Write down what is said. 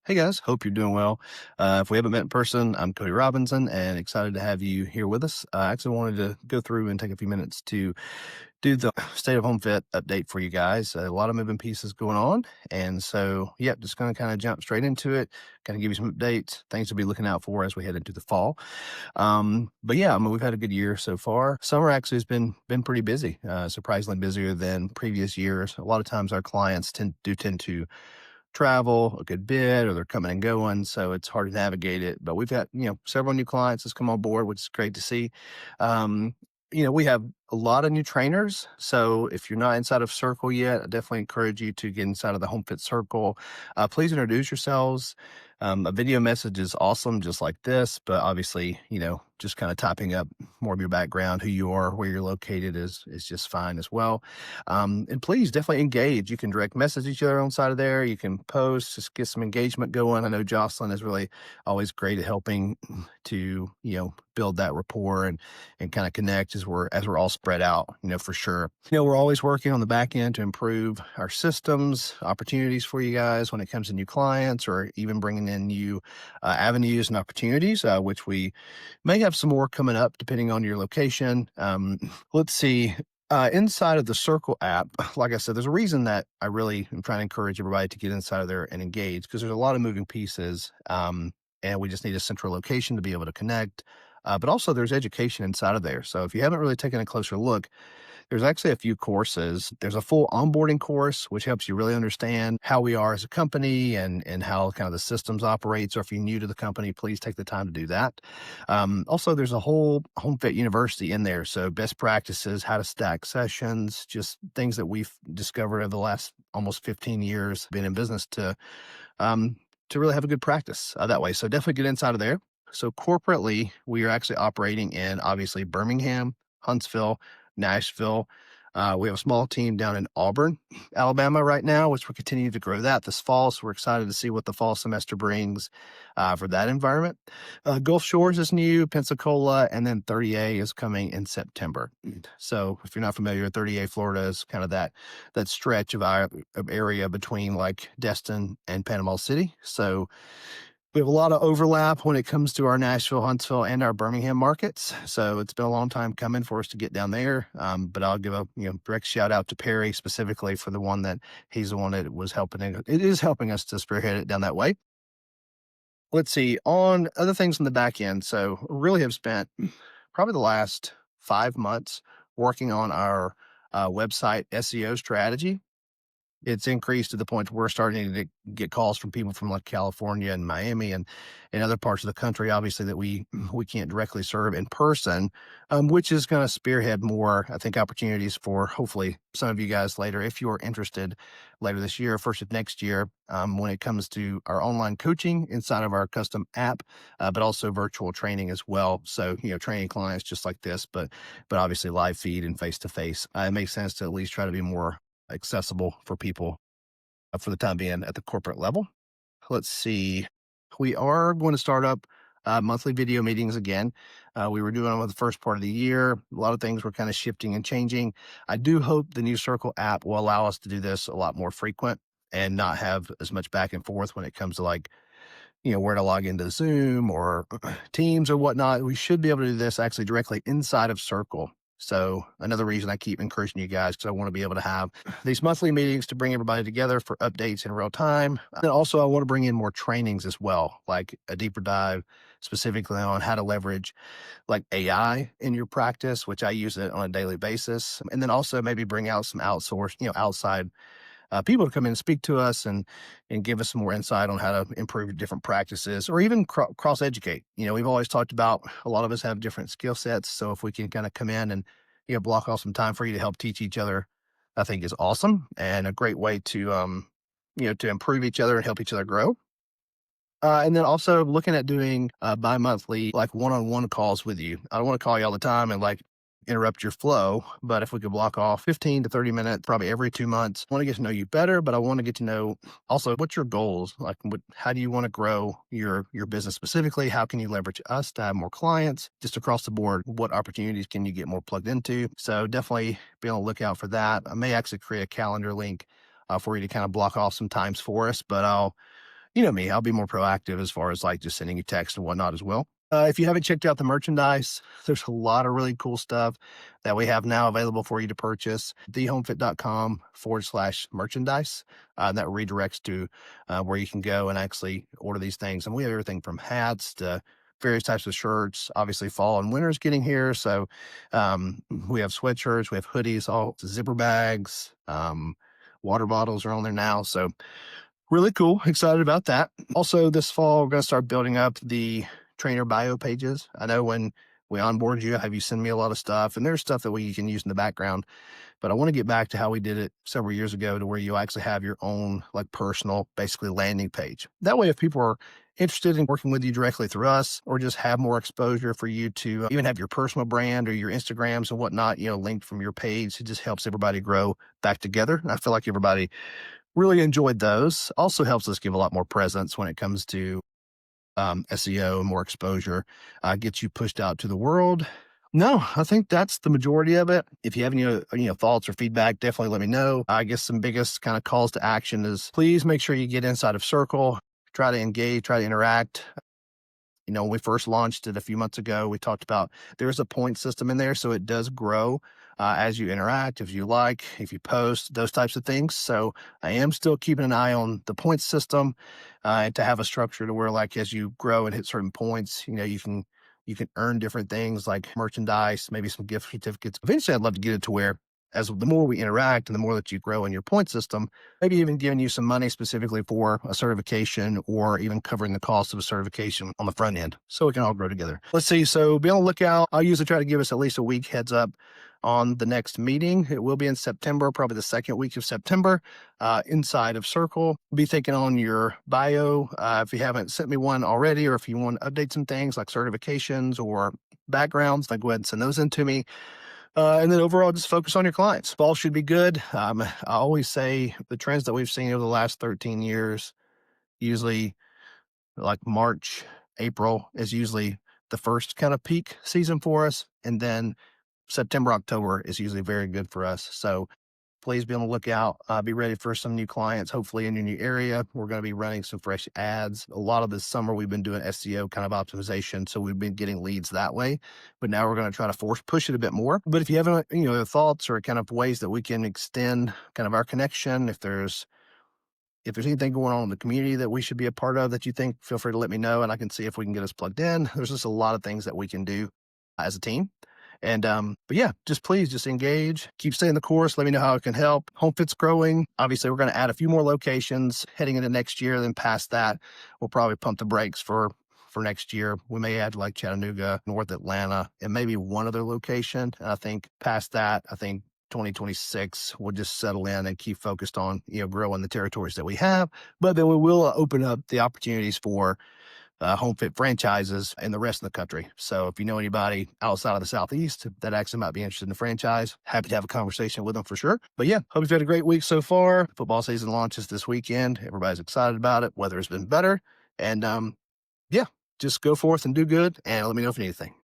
Hey guys, hope you're doing well. If we haven't met in person, I'm Cody Robinson and excited to have you here with us. I actually wanted to go through and take a few minutes to do the state of HomeFit update for you guys. A lot of moving pieces going on. And so, yeah, just going to kind of jump straight into it, kind of give you some updates, things to be looking out for as we head into the fall. But yeah, I mean, we've had a good year so far. Summer actually has been pretty busy, surprisingly busier than previous years. A lot of times our clients tend to travel a good bit or they're coming and going, so it's hard to navigate it. But we've got, several new clients that's come on board, which is great to see. Um, we have a lot of new trainers. So if you're not inside of Circle yet, I definitely encourage you to get inside of the HomeFit Circle. Please introduce yourselves. A video message is awesome, just like this, but obviously, just kind of typing up more of your background, who you are, where you're located is just fine as well. And please definitely engage. You can direct message each other on side of there. You can post, just get some engagement going. I know Jocelyn is really always great at helping to, build that rapport and kind of connect as we're all spread out, for sure. We're always working on the back end to improve our systems, opportunities for you guys when it comes to new clients or even bringing in new avenues and opportunities, which we may have some more coming up depending on your location. Let's see. Inside of the Circle app, like I said, there's a reason that I really am trying to encourage everybody to get inside of there and engage because there's a lot of moving pieces. And we just need a central location to be able to connect. But also there's education inside of there. So if you haven't really taken a closer look, there's actually a few courses. There's a full onboarding course, which helps you really understand how we are as a company and how kind of the systems operate. So if you're new to the company, please take the time to do that. Also, there's a whole HomeFit University in there. So best practices, how to stack sessions, just things that we've discovered over the last almost 15 years being in business to really have a good practice that way. So definitely get inside of there. So corporately, we are actually operating in obviously Birmingham, Huntsville, Nashville. We have a small team down in Auburn, Alabama right now, which we're continuing to grow that this fall. So we're excited to see what the fall semester brings for that environment. Gulf Shores is new, Pensacola, and then 30A is coming in September. So if you're not familiar, 30A, Florida is kind of that stretch of area between like Destin and Panama City. So we have a lot of overlap when it comes to our Nashville, Huntsville, and our Birmingham markets. So it's been a long time coming for us to get down there. But I'll give a direct shout out to Perry specifically for the one that he's the one that was helping. It is helping us to spearhead it down that way. Let's see on other things on the back end. So really have spent probably the last 5 months working on our website SEO strategy. It's increased to the point where we're starting to get calls from people from like California and Miami and other parts of the country, obviously that we can't directly serve in person, which is going to spearhead more, I think, opportunities for hopefully some of you guys later, if you're interested later this year, first of next year, when it comes to our online coaching inside of our custom app, but also virtual training as well. So, training clients just like this, but obviously live feed and face to face. It makes sense to at least try to be more accessible for people for the time being at the corporate level. Let's see. We are going to start up monthly video meetings again. We were doing them with the first part of the year. A lot of things were kind of shifting and changing. I do hope the new Circle app will allow us to do this a lot more frequent and not have as much back and forth when it comes to like, where to log into Zoom or Teams or whatnot. We should be able to do this actually directly inside of Circle. So another reason I keep encouraging you guys, because I want to be able to have these monthly meetings to bring everybody together for updates in real time. And also I want to bring in more trainings as well, like a deeper dive specifically on how to leverage like AI in your practice, which I use it on a daily basis. And then also maybe bring out some outside people to come in and speak to us and give us some more insight on how to improve different practices or even cross educate. We've always talked about a lot of us have different skill sets. So if we can kind of come in and block off some time for you to help teach each other, I think is awesome and a great way to to improve each other and help each other grow. And then also looking at doing bi-monthly like one-on-one calls with you. I don't want to call you all the time and like interrupt your flow, but if we could block off 15 to 30 minutes, probably every 2 months, I want to get to know you better, but I want to get to know also what's your goals? Like how do you want to grow your business specifically? How can you leverage us to have more clients just across the board? What opportunities can you get more plugged into? So definitely be on the lookout for that. I may actually create a calendar link for you to kind of block off some times for us, but I'll you know me, I'll be more proactive as far as like just sending you text and whatnot as well. If you haven't checked out the merchandise, there's a lot of really cool stuff that we have now available for you to purchase. thehomefit.com/merchandise. That redirects to where you can go and actually order these things. And we have everything from hats to various types of shirts. Obviously, fall and winter's getting here. So we have sweatshirts, we have hoodies, all zipper bags, water bottles are on there now. So really cool. Excited about that. Also, this fall, we're going to start building up the trainer bio pages. I know when we onboard you, I have you send me a lot of stuff, and there's stuff that we can use in the background. But I want to get back to how we did it several years ago to where you actually have your own like personal, basically landing page. That way, if people are interested in working with you directly through us or just have more exposure for you to even have your personal brand or your Instagrams and whatnot, linked from your page, it just helps everybody grow back together. And I feel like everybody really enjoyed those. Also helps us give a lot more presence when it comes to SEO, more exposure, gets you pushed out to the world. No, I think that's the majority of it. If you have any thoughts or feedback, definitely let me know. I guess some biggest kind of calls to action is please make sure you get inside of Circle, try to engage, try to interact. When we first launched it a few months ago, we talked about there's a point system in there, so it does grow as you interact, if you like, if you post, those types of things. So I am still keeping an eye on the point system to have a structure to where, like, as you grow and hit certain points, you can earn different things like merchandise, maybe some gift certificates. Eventually, I'd love to get it to where as the more we interact and the more that you grow in your point system, maybe even giving you some money specifically for a certification or even covering the cost of a certification on the front end so we can all grow together. Let's see. So be on the lookout. I'll usually try to give us at least a week heads up on the next meeting. It will be in September, probably the second week of September, inside of Circle. Be thinking on your bio. If you haven't sent me one already, or if you want to update some things like certifications or backgrounds, then go ahead and send those in to me. And then overall, just focus on your clients. Fall should be good. I always say the trends that we've seen over the last 13 years, usually like March, April is usually the first kind of peak season for us. And then September, October is usually very good for us. So please be on the lookout. Be ready for some new clients, hopefully in your new area. We're going to be running some fresh ads. A lot of this summer, we've been doing SEO kind of optimization. So we've been getting leads that way. But now we're going to try to push it a bit more. But if you have any thoughts or kind of ways that we can extend kind of our connection, if there's anything going on in the community that we should be a part of that you think, feel free to let me know and I can see if we can get us plugged in. There's just a lot of things that we can do as a team. And, but yeah, please engage, keep staying the course. Let me know how it can help. HomeFit's growing. Obviously, we're going to add a few more locations heading into next year. Then past that, we'll probably pump the brakes for next year. We may add like Chattanooga, North Atlanta, and maybe one other location. And I think past that, 2026, we'll just settle in and keep focused on, growing the territories that we have. But then we will open up the opportunities for HomeFit franchises in the rest of the country. So if you know anybody outside of the Southeast that actually might be interested in the franchise, happy to have a conversation with them for sure. But yeah, hope you've had a great week so far. Football season launches this weekend. Everybody's excited about it. Weather has been better. And yeah, just go forth and do good. And let me know if you need anything.